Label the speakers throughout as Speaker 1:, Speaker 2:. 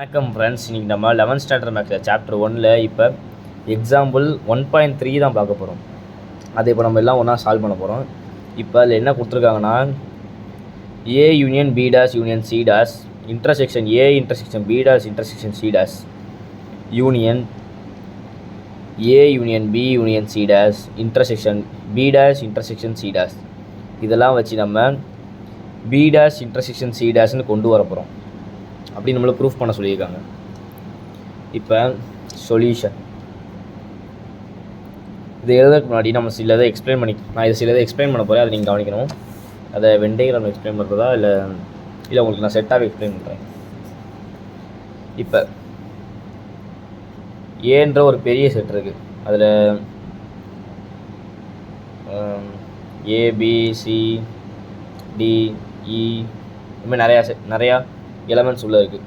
Speaker 1: வணக்கம் ஃப்ரெண்ட்ஸ். இன்றைக்கி நம்ம 11th ஸ்டாண்டர்ட் மேக்ஸில் சாப்டர் 1ல் இப்போ எக்ஸாம்பிள் 1.3 தான் பார்க்க போகிறோம். அதை இப்போ நம்ம எல்லாம் ஒன்றா சால்வ் பண்ண போகிறோம். இப்போ அதில் என்ன கொடுத்துருக்காங்கன்னா, A union B dash union C dash intersection A intersection B dash intersection C dash union A union B union C dash intersection B dash intersection C dash இதெல்லாம் வச்சு நம்ம பி டேஷ் இன்டர்செக்ஷன் சி டேஷ்னு கொண்டு வர போகிறோம். அப்படி நம்மளை proof பண்ண சொல்லியிருக்காங்க. இப்போ சொல்யூஷன் இது எழுதுறதுக்கு முன்னாடி நம்ம சிலதை எக்ஸ்பிளைன் பண்ண போகிறேன். அதை நீங்கள் கவனிக்கணும். அதை வெண்டைகிராம் எக்ஸ்பிளைன் பண்ணுறதா இல்லை உங்களுக்கு நான் செட்டாகவே எக்ஸ்பிளைன் பண்ணுறேன். இப்போ ஏன்ற ஒரு பெரிய செட் இருக்குது. அதில் ஏபிசி டிஇ இதுமாதிரி நிறையா எலமெண்ட்ஸ் உள்ளே இருக்குது.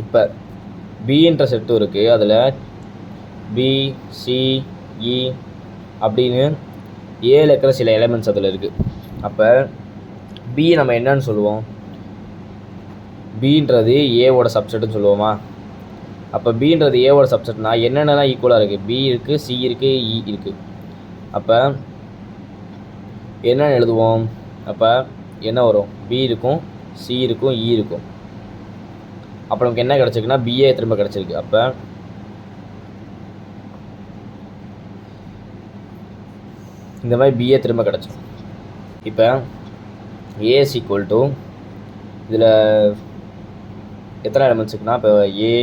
Speaker 1: இப்போ பின்ற செட்டும் இருக்குது. அதில் பிசிஇ அப்படின்னு ஏல இருக்கிற சில எலமெண்ட்ஸ் அதில் இருக்குது. அப்போ பி நம்ம என்னன்னு சொல்லுவோம்? பின்றது ஏவோட சப்செட்டுன்னு சொல்லுவோமா? அப்போ பின்றது ஏவோட சப்செட்னா என்னென்னலாம் ஈக்குவலாக இருக்குது? பி இருக்குது, சி இருக்குது, இ இருக்குது. அப்போ என்னென்னு எழுதுவோம்? அப்போ என்ன வரும்? பி இருக்கும், சி இருக்கும், இ இருக்கும். அப்போ நமக்கு என்ன கிடச்சிருக்குன்னா பிஏ திரும்ப கிடச்சிருக்கு. அப்போ இந்த மாதிரி பிஏ திரும்ப கிடச்சிரும். இப்போ ஏஸ் ஈக்குவல் டு இதில் எத்தனை எலமெண்ட்ஸ் இருக்குன்னா, இப்போ A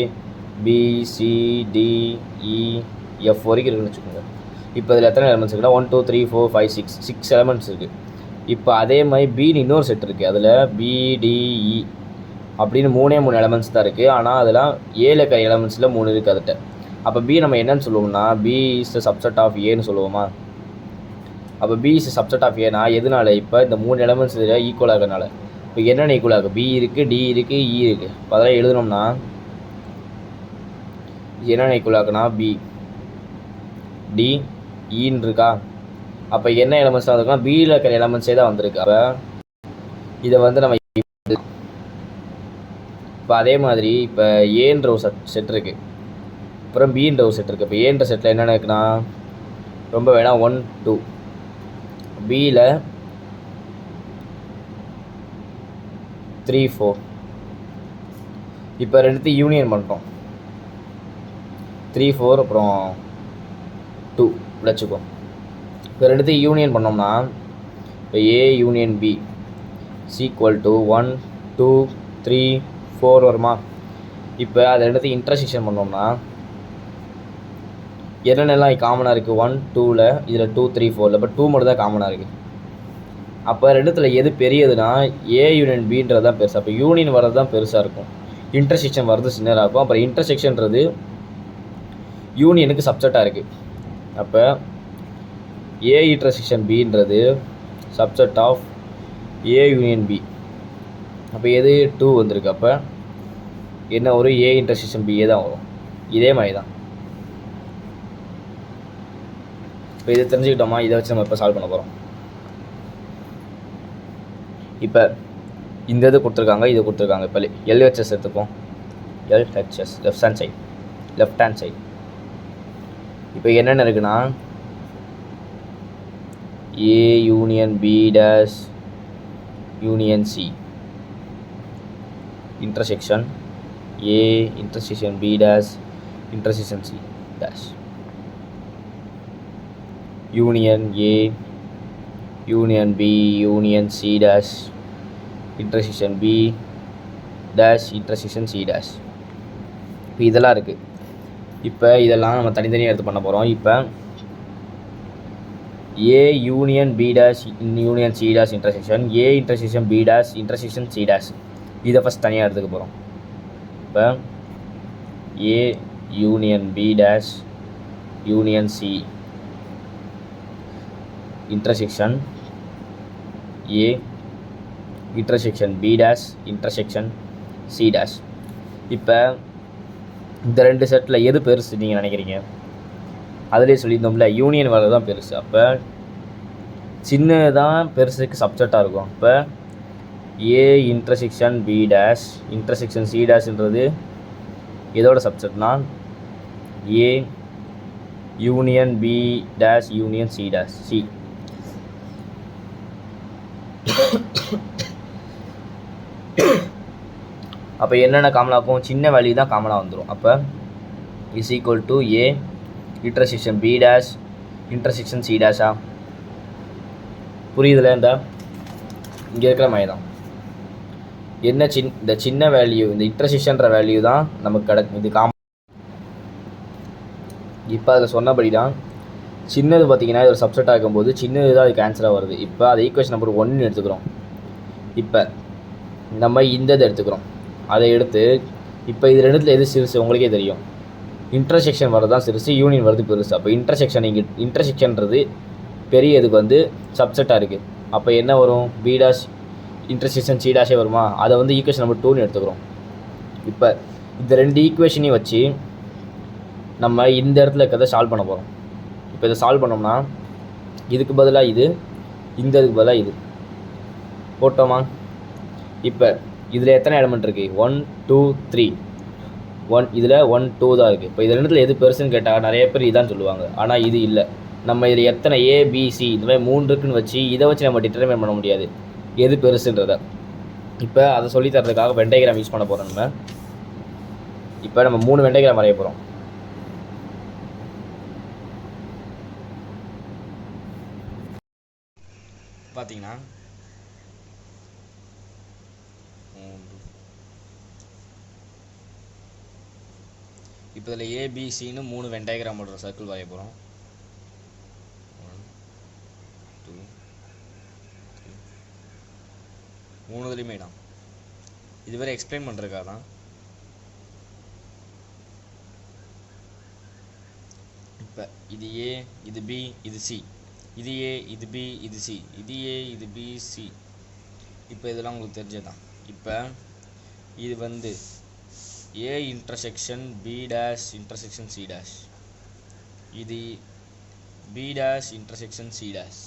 Speaker 1: B C D E F வரைக்கும் இருக்குன்னு வச்சுக்கோங்க. இப்போ இதில் எத்தனை எலமெண்ட்ஸ் இருக்குன்னா 1 2 3 4 5 6 எலமெண்ட்ஸ் இருக்குது. இப்போ அதே மாதிரி பின்னு இன்னொரு செட் இருக்குது. அதில் பிடிஇ அப்படின்னு 3 எலமெண்ட்ஸ் தான் இருக்குது. ஆனால் அதெல்லாம் ஏல இருக்கிற எலமெண்ட்ஸில் 3 இருக்குது அதுகிட்ட. அப்போ பி நம்ம என்னன்னு சொல்லுவோம்னா, B is the subset of ஏன்னு சொல்லுவோமா? அப்போ பி இஸ் சப்செட் ஆஃப் ஏனா எதனால? இப்போ இந்த 3 எலமெண்ட்ஸ் இதில் ஈக்குவலாக இருக்கிறனால. இப்போ என்னென்ன ஈக்குவலாக இருக்குது? பி இருக்குது, டி இருக்குது, இ இருக்குது. இப்போ அதெல்லாம் எழுதணும்னா என்னென்ன ஈக்குவலாக இருக்குன்னா பி டி இன்னு இருக்கா? அப்போ என்ன எலமெண்ட்ஸ் தான் இருக்குன்னா பியில் இருக்கிற எலமெண்ட்ஸே தான் வந்திருக்கு. அப்போ இதை வந்து நம்ம இப்போ அதே மாதிரி இப்போ ஏன்ற ஒரு செட் இருக்குது, அப்புறம் பின்ற ஒரு செட் இருக்குது. இப்போ ஏன்ற செட்டில் என்னென்ன இருக்குன்னா ரொம்ப வேணாம் 1 2, பியில் 3 4. இப்போ ரெண்டுத்தையும் யூனியன் பண்ணுறோம். 3 4 அப்புறம் 2 வச்சுக்கோ. இப்போ ரெண்டுத்தையும் யூனியன் பண்ணோம்னா இப்போ A union B is equal to 1 2 3 4 வருமா? இப்போ அதை ரெண்டுத்தையும் இன்டர்செக்ஷன் பண்ணோம்னா என்னென்னலாம் காமனாக இருக்குது? 1 2ல் இதில் 2 3 4ல் இப்போ 2 மட்டும் தான் காமனாக இருக்குது. அப்போ ரெண்டுத்தில் எது பெரியதுன்னா ஏ யூனியன் பின்றது தான் பெருசு. அப்போ யூனியன் வர்றது தான் பெருசாக இருக்கும், இன்டர்செக்ஷன் வர்றது சின்னதாக இருக்கும். அப்புறம் இன்டர்செக்ஷன்றது யூனியனுக்கு சப்செட்டாக இருக்குது. அப்போ ஏ இன்டர்செக்ஷன் பின்றது subset of A union B. அப்போ எது 2 வந்திருக்கு. அப்போ என்ன வரும்? ஏ இன்டர்செக்ஷன் பிஏ தான் வரும். இதே மாதிரி தான். இப்போ இதை தெரிஞ்சுக்கிட்டோமா? இதை வச்சு நம்ம இப்போ சால்வ் பண்ண போகிறோம். இப்போ இந்த இது கொடுத்துருக்காங்க, இது கொடுத்துருக்காங்க. இப்போ எல்ஹெச்எஸ் எடுத்துப்போம். LHS left hand side. இப்போ என்னென்ன இருக்குன்னா A union B dash union C intersection A intersection B dash intersection C dash union A union B union C dash intersection B dash intersection C dash. இப்போ இதெல்லாம் இருக்குது. இப்போ இதெல்லாம் நம்ம தனித்தனியாக எடுத்து பண்ண போகிறோம். இப்போ A union B dash union C dash intersection A intersection B dash intersection C dash இதை ஃபஸ்ட் தனியாக எடுத்துக்க போகிறோம். இப்போ A union B dash union C intersection A intersection B dash intersection C dash. இப்போ இந்த ரெண்டு செட்டில் எது பெருசு நீங்கள் நினைக்கிறீங்க? அதிலே சொல்லியிருந்தோம்ல யூனியன் வர்றது தான் பெருசு. அப்போ சின்னதான் பெருசுக்கு சப்செட்டாக இருக்கும். இப்போ A intersection B dash intersection C டேஷ்ன்றது எதோட சப்செட்னா A union B dash union C dash C. அப்போ என்னென்ன காமனாக இருக்கும், சின்ன வேல்யூ தான் காமனாக வந்துடும். அப்போ is equal to A intersection B dash intersection C டேஷா. புரியுதுல? இங்கே இருக்கிற மாதிரி தான் என்ன இந்த சின்ன வேல்யூ, இந்த இன்டர்செக்ஷன்ற வேல்யூ தான் நமக்கு கிடைக்கும். இது காமன். இப்போ அதில் சொன்னபடி தான் சின்னது பார்த்தீங்கன்னா இது ஒரு சப்செட் ஆகும்போது சின்னது தான் அதுக்கு ஆன்சராக வருது. இப்போ அது ஈக்குவேஷன் நம்பர் 1 எடுத்துக்கிறோம். இப்போ நம்ம இந்த இதை எடுத்துக்கிறோம். அதை எடுத்து இப்போ இது ரெண்டுத்தில் எது சிறுசு உங்களுக்கே தெரியும். இன்டர்செக்ஷன் வரது தான் சிறுசு, யூனியன் வருது பெருசு. அப்போ இன்டர்செக்ஷன் இங்கே இன்டர்செக்ஷன்றது பெரிய இதுக்கு வந்து சப்செட்டாக இருக்குது. அப்போ என்ன வரும், பி டேஷ் இன்டர்செக்ஷன் சி டேஷே வருமா. அதை வந்து ஈக்குவேஷன் நம்பர் 2 எடுத்துக்கிறோம். இப்போ இந்த ரெண்டு ஈக்குவேஷனையும் வச்சு நம்ம இந்த இடத்துல இருக்கிறத சால்வ் பண்ண போகிறோம். இப்போ இதை சால்வ் பண்ணோம்னா இதுக்கு பதிலாக இது, இந்த இதுக்கு பதிலாக இது போட்டோமா. இப்போ இதில் எத்தனை எலிமெண்ட் இருக்குது, 1 2 3 1, இதில் 1 2 தான் இருக்குது. இப்போ இது ரெண்டுத்தில் எது பெருசுன்னு கேட்டால் நிறைய பேர் இதான் சொல்லுவாங்க. ஆனால் இது இல்லை. நம்ம இதில் எத்தனை ஏ பி சி இந்த மாதிரி 3 இருக்குன்னு வச்சு இதை வச்சு நம்ம டிட்டர்மைன் பண்ண முடியாது எது பெருசுன்றதை. இப்போ அதை சொல்லித்தரதுக்காக வெண்டைகிராம் யூஸ் பண்ண போகிறோம். நம்ம இப்போ நம்ம 3 வெண்டைகிராம் வரைய போகிறோம். பார்த்தீங்கன்னா இப்போ இதில் ஏபிசின்னு 3 வெண்டைகிராம் போடுற சர்க்கிள் வரைய போகிறோம். 1 2 3 3 இடம் இதுவரை எக்ஸ்பிளைன் பண்ணுறதுக்காக தான். இப்போ இது ஏ, இது பி, இது சி, இது ஏ, இது பி, இது சி, இது ஏ, இது பி, சி. இப்போ இதெல்லாம் உங்களுக்கு தெரிஞ்சதுதான். இப்போ இது வந்து A intersection B dash intersection C dash, இது B dash intersection C dash,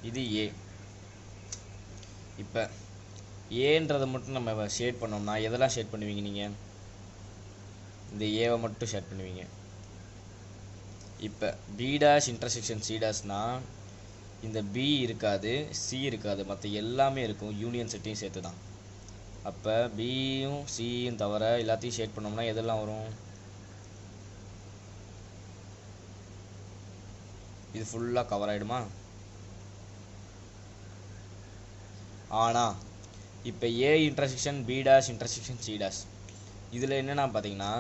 Speaker 1: இது ஏ. இப்போ ஏன்றதை மட்டும் நம்ம ஷேட் பண்ணோம்னா எதெல்லாம் ஷேட் பண்ணுவீங்க நீங்கள், இந்த ஏவை மட்டும் ஷேட் பண்ணுவீங்க. இப்போ பி டேஷ் இன்டர்செக்ஷன் சி டேஷ்னால் இந்த பி இருக்காது, சி இருக்காது, மற்ற எல்லாமே இருக்கும், யூனியன் செட்டையும் சேர்த்து தான். அப்போ பியும் சியும் தவிர எல்லாத்தையும் ஷேட் பண்ணோம்னா எதெல்லாம் வரும், இது ஃபுல்லாக கவர் ஆகிடுமா. ஆனால் இப்போ A intersection B dash intersection C dash இதில் என்னென்னா பார்த்தீங்கன்னா,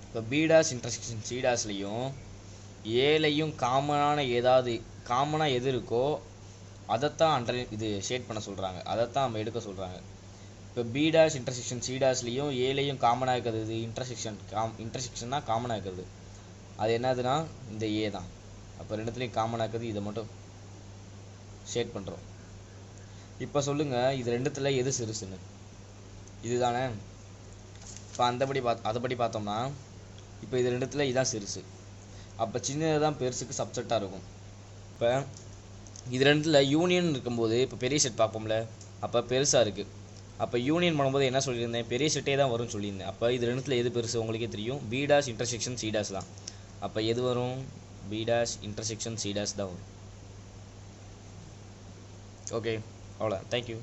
Speaker 1: இப்போ பி டேஷ் இன்டர்செக்ஷன் சி டேஷ்லையும் ஏலையும் காமனாக எது இருக்கோ அதைத்தான் இது ஷேட் பண்ண சொல்கிறாங்க, அதைத்தான் நம்ம எடுக்க சொல்கிறாங்க. இப்போ பி டேஷ் இன்டர்செக்ஷன் சி டேஷ்லையும் ஏலையும் காமனாக இருக்கிறது இன்டர்செக்ஷன்னா காமனாக இருக்கிறது அது என்னதுன்னா இந்த ஏ தான். அப்போ ரெண்டுத்துலேயும் காமனாக இருக்கிறது இதை மட்டும் ஷேட் பண்ணுறோம். இப்போ சொல்லுங்கள், இது ரெண்டுத்தில் எது சிறுசுன்னு, இதுதானே. இப்போ அதைப்படி பார்த்தோம்னா இப்போ இது ரெண்டுத்தில் இதான் சிறுசு. அப்போ சின்னது தான் பெருசுக்கு சப்செட்டாக இருக்கும். இப்போ இது ரெண்டுத்தில் யூனியன் இருக்கும்போது இப்போ பெரிய செட் பார்ப்போம்ல, அப்போ பெருசாக இருக்குது. அப்போ யூனியன் பண்ணும்போது என்ன சொல்லியிருந்தேன், பெரிய செட்டே தான் வரும்னு சொல்லியிருந்தேன். அப்போ இது ரெண்டுத்தில் எது பெருசு உங்களுக்கே தெரியும், B dash intersection C dash தான். அப்போ எது வரும், B dash intersection C dash தான் வரும். ஓகே, அவ்வளோ. தேங்க்யூ.